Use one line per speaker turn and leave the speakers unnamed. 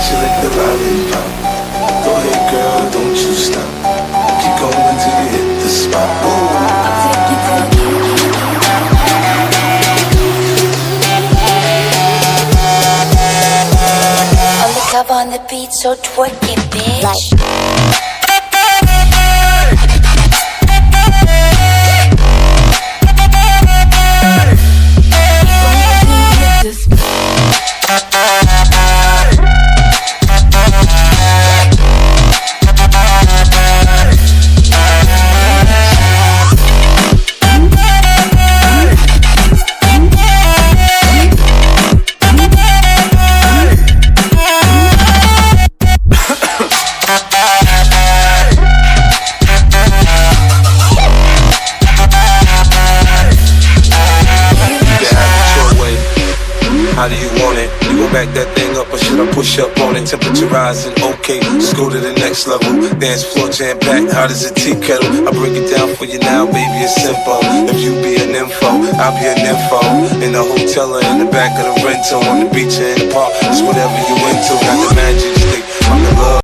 She lick the lollipop. Go ahead, girl, don't you stop. Keep going till you hit the spot. Ooh.
On the top on the beat, so twerk it, bitch. Like.
How do you want it? You gon' back that thing up or should I push up on it? Temperature rising, okay, let's go to the next level. Dance floor jam packed, hot as a tea kettle. I break it down for you now, baby, it's simple. If you be an info, I'll be an info. In the hotel or in the back of the rental, on the beach or in the park, it's whatever you into. Got the magic stick, I'm the love.